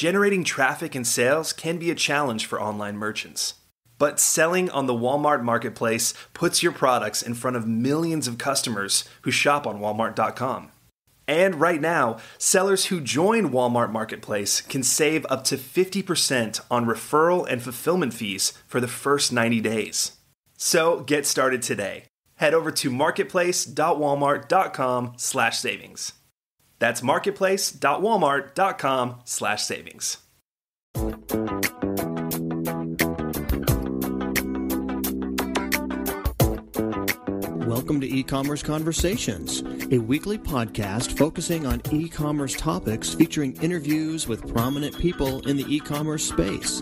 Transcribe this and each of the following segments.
Generating traffic and sales can be a challenge for online merchants. But selling on the Walmart Marketplace puts your products in front of millions of customers who shop on Walmart.com. And right now, sellers who join Walmart Marketplace can save up to 50% on referral and fulfillment fees for the first 90 days. So get started today. Head over to marketplace.walmart.com/savings. That's marketplace.walmart.com/savings. Welcome to E-Commerce Conversations, a weekly podcast focusing on e-commerce topics featuring interviews with prominent people in the e-commerce space.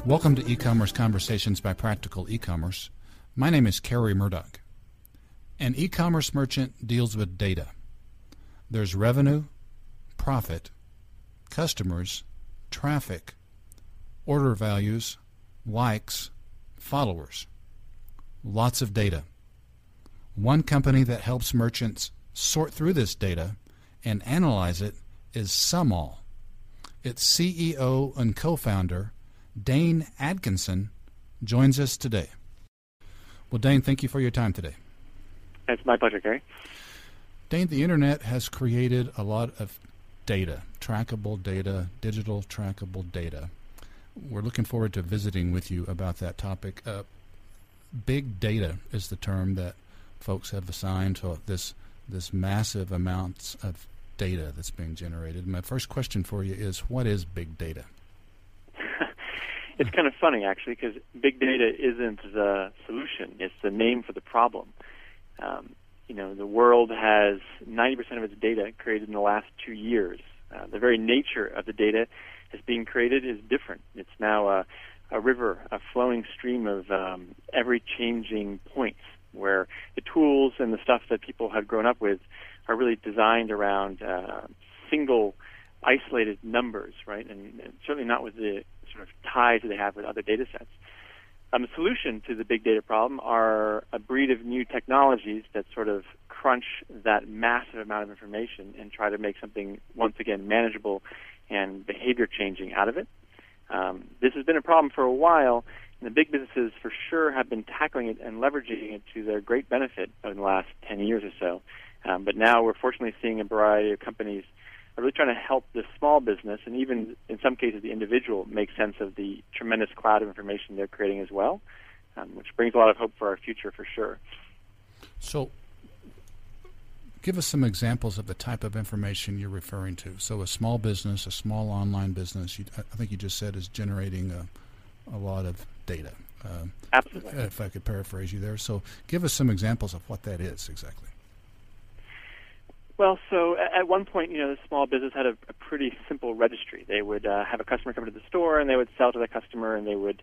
Welcome to E-Commerce Conversations by Practical E-Commerce. My name is Kerry Murdoch. An e-commerce merchant deals with data. There's revenue, profit, customers, traffic, order values, likes, followers. Lots of data. One company that helps merchants sort through this data and analyze it is SumALL. Its CEO and co-founder, Dane Atkinson, joins us today. Well, Dane, thank you for your time today. It's my pleasure, Gary. Dane, the Internet has created a lot of data, trackable data, digital trackable data. We're looking forward to visiting with you about that topic. Big data is the term that folks have assigned to this massive amounts of data that's being generated. My first question for you is, what is big data? It's kind of funny, actually, because big data isn't the solution. It's the name for the problem. The world has 90% of its data created in the last 2 years. The very nature of the data that's being created is different. It's now a river, a flowing stream of ever-changing points where the tools and the stuff that people have grown up with are really designed around single, isolated numbers, right? And certainly not with the sort of ties that they have with other data sets. The solution to the big data problem are a breed of new technologies that sort of crunch that massive amount of information and try to make something, once again, manageable and behavior changing out of it. This has been a problem for a while, and the big businesses for sure have been tackling it and leveraging it to their great benefit over the last 10 years or so. But now we're fortunately seeing a variety of companies are really trying to help the small business, and even in some cases the individual, make sense of the tremendous cloud of information they're creating as well, which brings a lot of hope for our future for sure. So give us some examples of the type of information you're referring to. So a small business, a small online business, I think you just said, is generating a lot of data. Absolutely. If I could paraphrase you there. So give us some examples of what that is exactly. Well, so at one point, the small business had a pretty simple registry. They would have a customer come to the store, and they would sell to the customer, and they would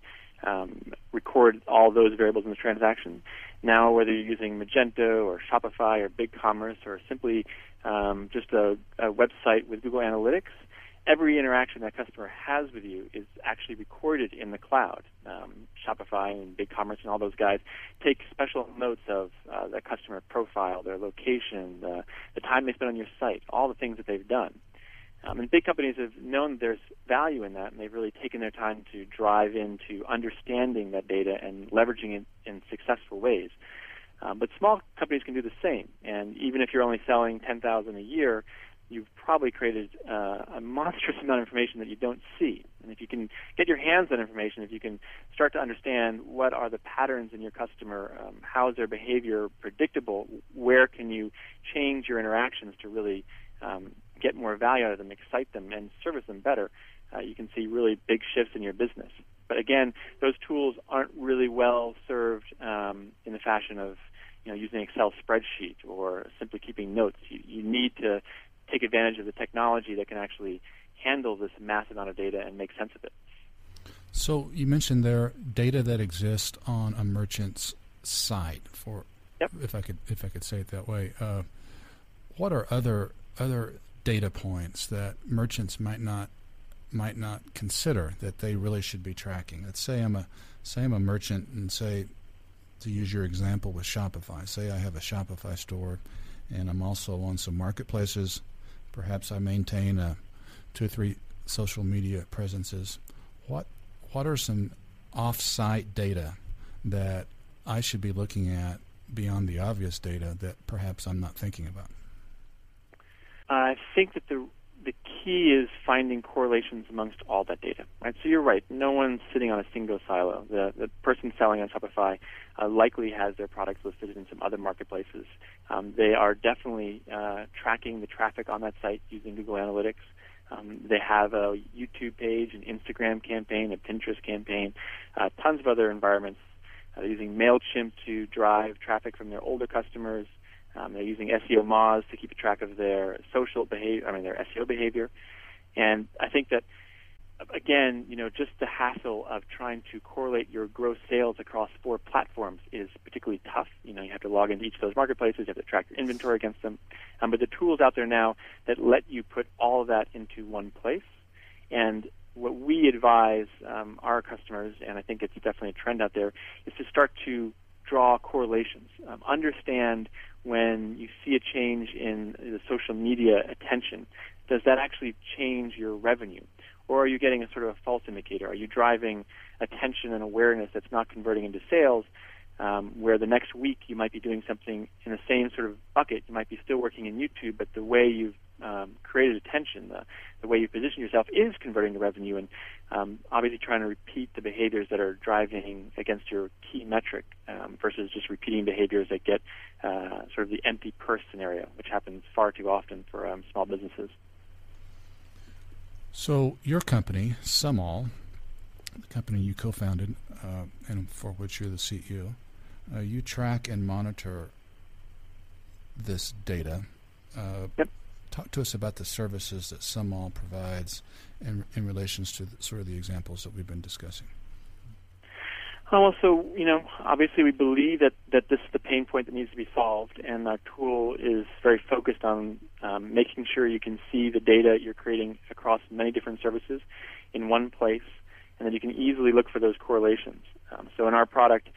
record all those variables in the transaction. Now, whether you're using Magento or Shopify or BigCommerce or simply just a website with Google Analytics, every interaction that customer has with you is actually recorded in the cloud. Shopify and BigCommerce and all those guys take special notes of the customer profile, their location, the time they spend on your site, all the things that they've done. And big companies have known that there's value in that, and they've really taken their time to drive into understanding that data and leveraging it in successful ways. But small companies can do the same, and even if you're only selling $10,000 a year, you've probably created a monstrous amount of information that you don't see. And if you can get your hands on information, if you can start to understand what are the patterns in your customer, how is their behavior predictable, where can you change your interactions to really get more value out of them, excite them, and service them better, you can see really big shifts in your business. But again, those tools aren't really well served in the fashion of using an Excel spreadsheet or simply keeping notes. You need to take advantage of the technology that can actually handle this massive amount of data and make sense of it. So you mentioned there data that exists on a merchant's site. Yep. If I could say it that way, what are other data points that merchants might not consider that they really should be tracking? Let's say I'm a say I'm a merchant and say, to use your example with Shopify, say I have a Shopify store and I'm also on some marketplaces. Perhaps I maintain 2 or 3 social media presences. What are some off-site data that I should be looking at beyond the obvious data that perhaps I'm not thinking about? I think that the key is finding correlations amongst all that data. Right? So you're right. No one's sitting on a single silo. The person selling on Shopify likely has their products listed in some other marketplaces. They are definitely tracking the traffic on that site using Google Analytics. They have a YouTube page, an Instagram campaign, a Pinterest campaign, tons of other environments. They're using MailChimp to drive traffic from their older customers. They're using SEO Moz to keep track of their social behavior, their SEO behavior. And I think that, again, just the hassle of trying to correlate your gross sales across 4 platforms is particularly tough. You have to log into each of those marketplaces. You have to track your inventory against them. But the tools out there now that let you put all of that into one place. And what we advise our customers, and I think it's definitely a trend out there, is to start to draw correlations. Understand when you see a change in the social media attention, does that actually change your revenue? Or are you getting a sort of a false indicator? Are you driving attention and awareness that's not converting into sales, where the next week you might be doing something in the same sort of bucket? You might be still working in YouTube, but the way you've created attention, the way you position yourself is converting to revenue, and obviously trying to repeat the behaviors that are driving against your key metric versus just repeating behaviors that get sort of the empty purse scenario, which happens far too often for small businesses. So your company, SumALL, the company you co-founded and for which you're the CEO, you track and monitor this data. Yep. Talk to us about the services that SumALL provides in relations to sort of the examples that we've been discussing. Well, so, obviously we believe that this is the pain point that needs to be solved, and our tool is very focused on making sure you can see the data you're creating across many different services in one place, and then you can easily look for those correlations. So in our product,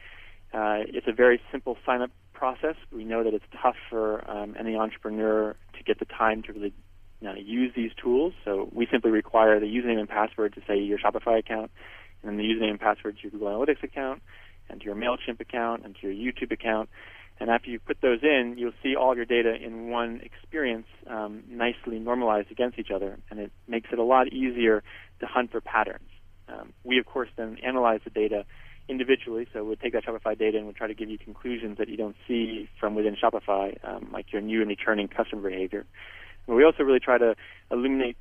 it's a very simple sign-up process. We know that it's tough for any entrepreneur to get the time to really use these tools, so we simply require the username and password to, say, your Shopify account, and then the username and password to your Google Analytics account, and to your MailChimp account, and to your YouTube account. And after you put those in, you'll see all of your data in one experience, nicely normalized against each other, and it makes it a lot easier to hunt for patterns. We, of course, then analyze the data individually, so we'll take that Shopify data and we'll try to give you conclusions that you don't see from within Shopify, like your new and returning customer behavior. And we also really try to illuminate,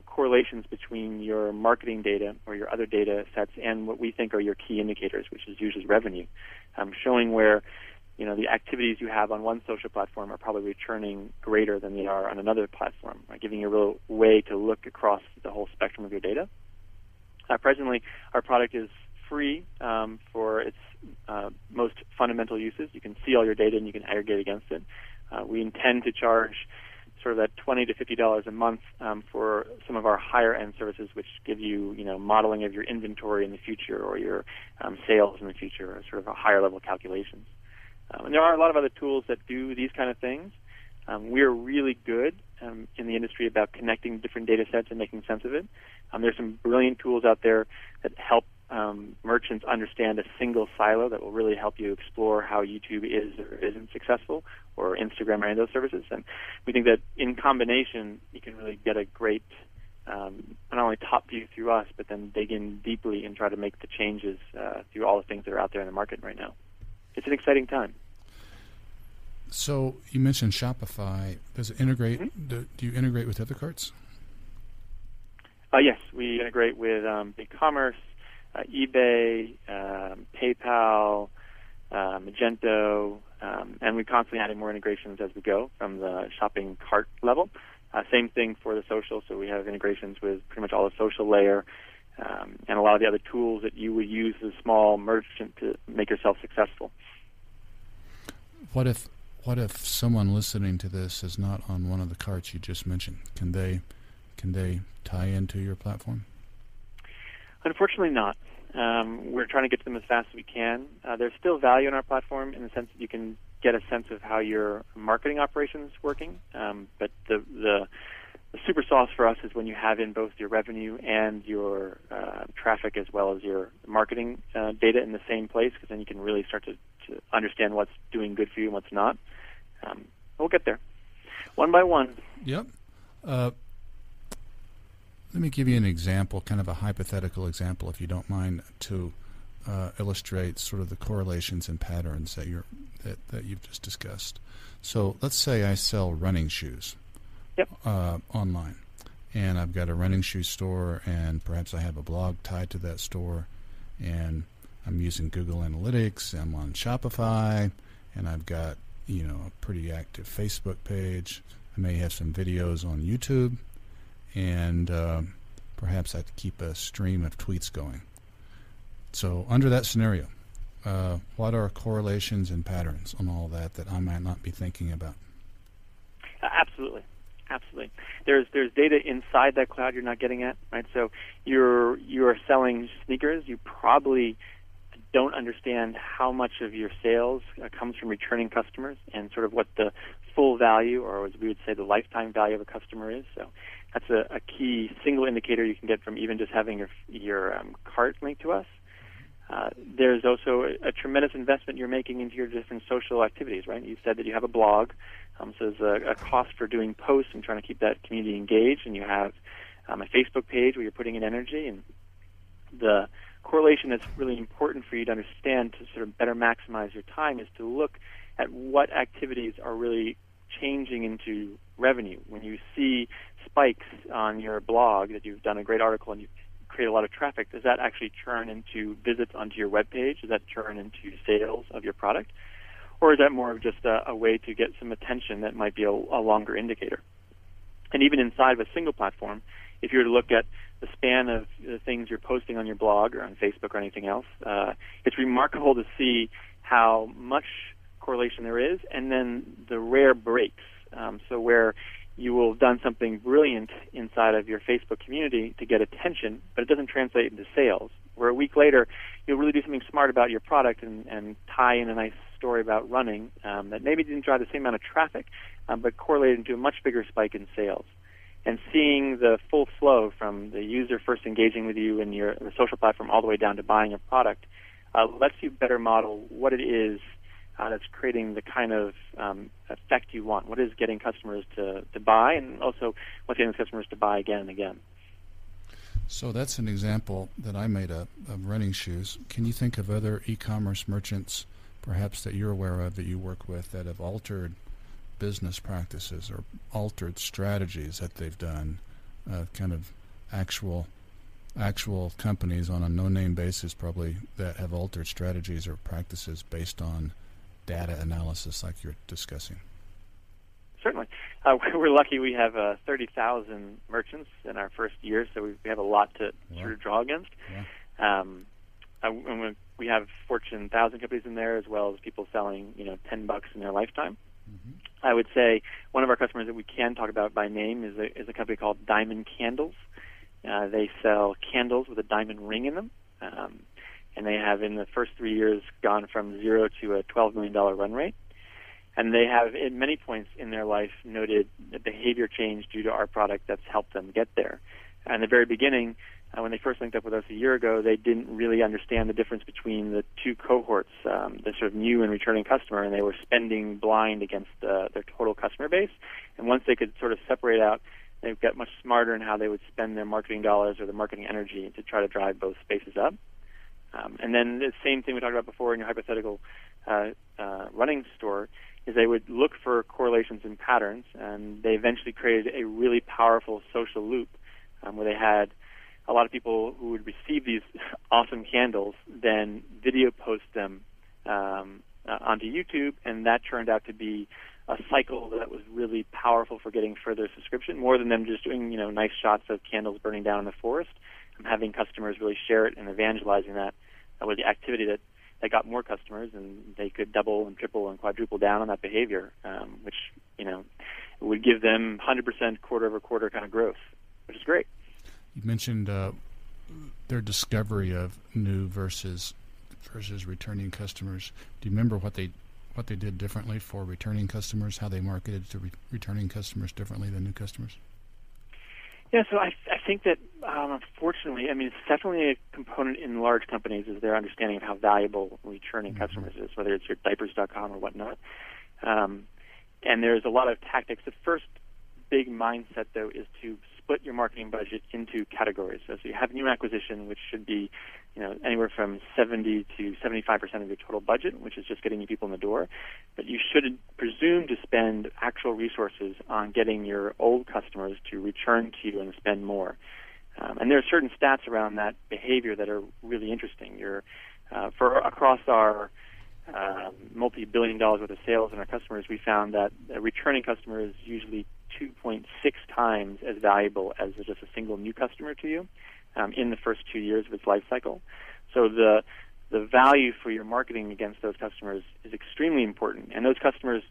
correlations between your marketing data or your other data sets and what we think are your key indicators, which is usually revenue, showing where, the activities you have on one social platform are probably returning greater than they are on another platform, right? Giving you a real way to look across the whole spectrum of your data. Presently, our product is free for its most fundamental uses. You can see all your data and you can aggregate against it. We intend to charge sort of that $20 to $50 a month for some of our higher end services, which give you, modeling of your inventory in the future or your sales in the future, or sort of a higher level calculations. And there are a lot of other tools that do these kind of things. We're really good in the industry about connecting different data sets and making sense of it. There's some brilliant tools out there that help merchants understand a single silo that will really help you explore how YouTube is or isn't successful, or Instagram or any of those services. And we think that in combination, you can really get a great, not only top view through us, but then dig in deeply and try to make the changes through all the things that are out there in the market right now. It's an exciting time. So you mentioned Shopify. Does it integrate? Mm-hmm. Do you integrate with other carts? Yes, we integrate with BigCommerce, eBay, PayPal, Magento, and we're constantly adding more integrations as we go from the shopping cart level. Same thing for the social, so we have integrations with pretty much all the social layer and a lot of the other tools that you would use as a small merchant to make yourself successful. What if someone listening to this is not on one of the carts you just mentioned? Can they tie into your platform? Unfortunately not. We're trying to get to them as fast as we can. There's still value in our platform in the sense that you can get a sense of how your marketing operation is working. But the super sauce for us is when you have in both your revenue and your traffic as well as your marketing data in the same place, because then you can really start to understand what's doing good for you and what's not. We'll get there, one by one. Yep. Let me give you an example, kind of a hypothetical example, if you don't mind, to illustrate sort of the correlations and patterns that you've just discussed. So let's say I sell running shoes. Yep. Online, and I've got a running shoe store, and perhaps I have a blog tied to that store, and I'm using Google Analytics. I'm on Shopify, and I've got a pretty active Facebook page. I may have some videos on YouTube, and perhaps I keep a stream of tweets going. So under that scenario, what are correlations and patterns on all that I might not be thinking about? Absolutely. Absolutely. There's data inside that cloud you're not getting at, right? So you're selling sneakers. You probably don't understand how much of your sales comes from returning customers and sort of what the full value, or as we would say, the lifetime value of a customer is. So that's a key single indicator you can get from even just having your cart linked to us. There's also a tremendous investment you're making into your different social activities, right? You said that you have a blog, so there's a cost for doing posts and trying to keep that community engaged, and you have a Facebook page where you're putting in energy. And the correlation that's really important for you to understand to sort of better maximize your time is to look at what activities are really changing into revenue. When you see spikes on your blog that you've done a great article and you create a lot of traffic, does that actually turn into visits onto your web page? Does that turn into sales of your product? Or is that more of just a way to get some attention that might be a longer indicator? And even inside of a single platform, if you were to look at the span of the things you're posting on your blog or on Facebook or anything else, it's remarkable to see how much correlation there is, and then the rare breaks. So where you will have done something brilliant inside of your Facebook community to get attention, but it doesn't translate into sales. Where a week later, you'll really do something smart about your product and tie in a nice story about running that maybe didn't drive the same amount of traffic, but correlated into a much bigger spike in sales. And seeing the full flow from the user first engaging with you in the social platform all the way down to buying a product lets you better model what it is that's creating the kind of effect you want. What is getting customers to buy, and also what's getting customers to buy again and again. So that's an example that I made up of running shoes. Can you think of other e-commerce merchants, perhaps that you're aware of, that you work with, that have altered business practices or altered strategies that they've done, kind of actual companies on a no-name basis probably that have altered strategies or practices based on data analysis like you're discussing? Certainly. We're lucky we have 30,000 merchants in our first year, so we have a lot to sort of draw against. Yeah. And we have Fortune 1,000 companies in there, as well as people selling, $10 in their lifetime. Mm-hmm. I would say one of our customers that we can talk about by name is a company called Diamond Candles. They sell candles with a diamond ring in them. And they have, in the first 3 years, gone from zero to a $12 million run rate. And they have, at many points in their life, noted a behavior change due to our product that's helped them get there. In the very beginning, when they first linked up with us a year ago, they didn't really understand the difference between the two cohorts, the sort of new and returning customer, and they were spending blind against their total customer base. And once they could sort of separate out, they got much smarter in how they would spend their marketing dollars or their marketing energy to try to drive both spaces up. And then the same thing we talked about before in your hypothetical running store is they would look for correlations and patterns, and they eventually created a really powerful social loop where they had a lot of people who would receive these awesome candles, then video post them onto YouTube, and that turned out to be a cycle that was really powerful for getting further subscription, more than them just doing nice shots of candles burning down in the forest. And having customers really share it and evangelizing that was the activity that got more customers, and they could double and triple and quadruple down on that behavior, which would give them 100% quarter-over-quarter kind of growth, which is great. You mentioned their discovery of new versus returning customers. Do you remember what they did differently for returning customers, how they marketed to returning customers differently than new customers? Yeah, so I think that, unfortunately, I mean, it's definitely a component in large companies is their understanding of how valuable returning customers is, whether it's your diapers.com or whatnot. And there's a lot of tactics. The first big mindset, though, is to split your marketing budget into categories. So you have new acquisition, which should be, anywhere from 70 to 75% of your total budget, which is just getting new people in the door. But you should presume to spend actual resources on getting your old customers to return to you and spend more. And there are certain stats around that behavior that are really interesting. Across our multi-billion dollars worth of sales and our customers, we found that a returning customer is usually 2.6 times as valuable as just a single new customer to you in the first 2 years of its life cycle. So the value for your marketing against those customers is extremely important. And those customers,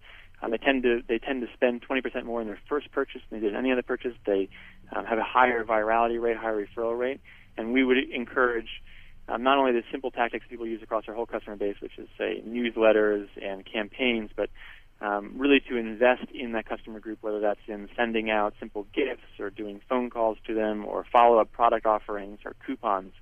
they tend to spend 20% more in their first purchase than they did any other purchase. They have a higher virality rate, higher referral rate, and we would encourage not only the simple tactics people use across our whole customer base, which is, say, newsletters and campaigns, but really to invest in that customer group, whether that's in sending out simple gifts or doing phone calls to them or follow-up product offerings or coupons.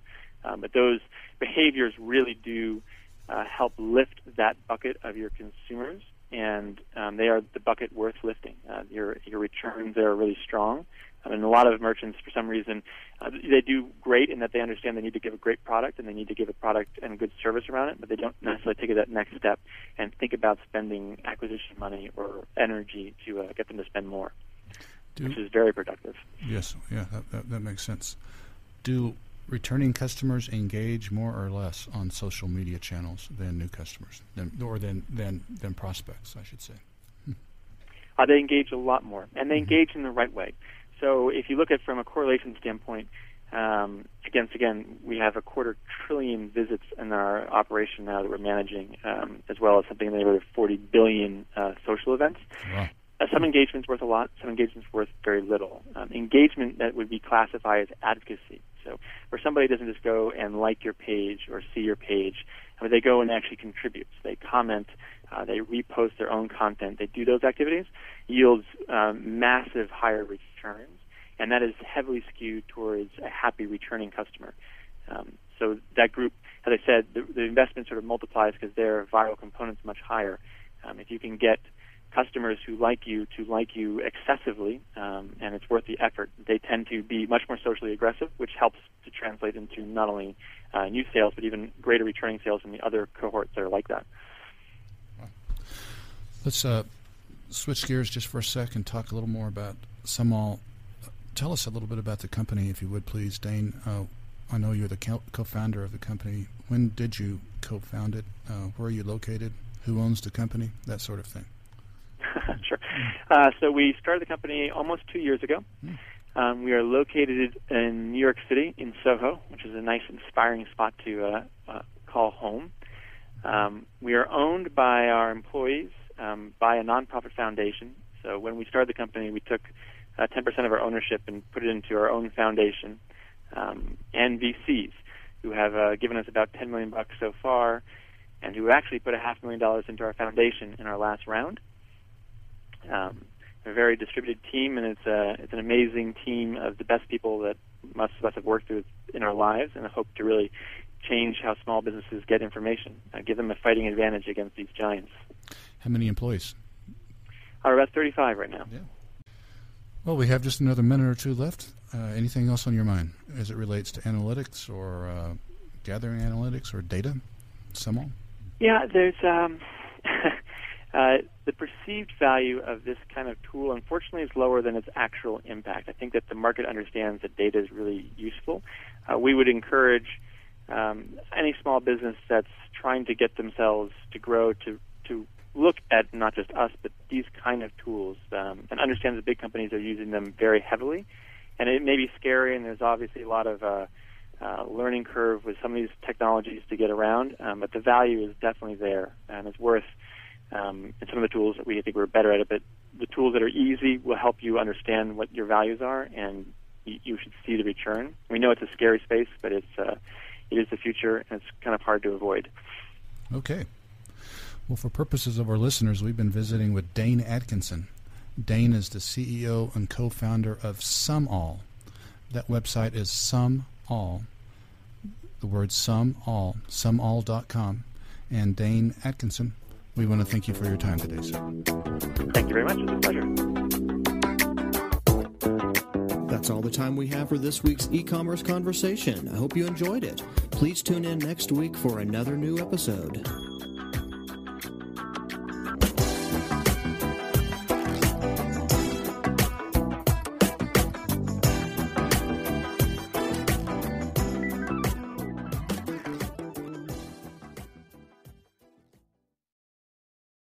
But those behaviors really do help lift that bucket of your consumers, and they are the bucket worth lifting. Your returns there are really strong. And a lot of merchants, for some reason, they do great in that they understand they need to give a great product and they need to give a product and good service around it, but they don't necessarily take it that next step and think about spending acquisition money or energy to get them to spend more, which is very productive. Yes, yeah, that makes sense. Do returning customers engage more or less on social media channels than new customers, than prospects, I should say? They engage a lot more, and they engage in the right way. So if you look at from a correlation standpoint, again, we have 250 billion visits in our operation now that we're managing, as well as something in the neighborhood of 40 billion social events. Wow. Some engagement's worth a lot, some engagement's worth very little. Engagement that would be classified as advocacy. So where somebody doesn't just go and like your page or see your page, but they go and actually contribute. So they comment, they repost their own content, they do those activities, yields massive higher returns, and that is heavily skewed towards a happy returning customer. So that group, as I said, the investment sort of multiplies because their viral component's much higher. If you can get customers who like you to like you excessively, and it's worth the effort, they tend to be much more socially aggressive, which helps to translate into not only new sales, but even greater returning sales from the other cohorts that are like that. Let's switch gears just for a sec and talk a little more about SumALL. Tell us a little bit about the company, if you would, please, Dane. I know you're the co-founder of the company. When did you co-found it? Where are you located? Who owns the company? That sort of thing. Sure. So we started the company almost 2 years ago. We are located in New York City, in Soho, which is a nice, inspiring spot to call home. We are owned by our employees, by a nonprofit foundation. So when we started the company, we took 10% of our ownership and put it into our own foundation, and VCs, who have given us about $10 million so far, and who actually put $500,000 into our foundation in our last round. A very distributed team, and it's an amazing team of the best people that most of us have worked with in our lives, and I hope to really change how small businesses get information, give them a fighting advantage against these giants. How many employees? We're about 35 right now. Yeah. Well, we have just another minute or two left. Anything else on your mind as it relates to analytics or gathering analytics or data? SumALL? Yeah, there's the perceived value of this kind of tool, unfortunately, is lower than its actual impact. I think that the market understands that data is really useful. We would encourage any small business that's trying to get themselves to grow to look at not just us, but these kind of tools, and understand that big companies are using them very heavily. And it may be scary, and there's obviously a lot of learning curve with some of these technologies to get around, but the value is definitely there, and it's worth and some of the tools that we think we're better at it, but the tools that are easy will help you understand what your values are, and you should see the return. We know it's a scary space, but it is the future, and it's kind of hard to avoid. Okay. Well, for purposes of our listeners, we've been visiting with Dane Atkinson. Dane is the CEO and co-founder of SumALL. That website is SumALL, the word SumALL, SumALL.com. And Dane Atkinson, we want to thank you for your time today, sir. Thank you very much. It was a pleasure. That's all the time we have for this week's e-commerce conversation. I hope you enjoyed it. Please tune in next week for another new episode.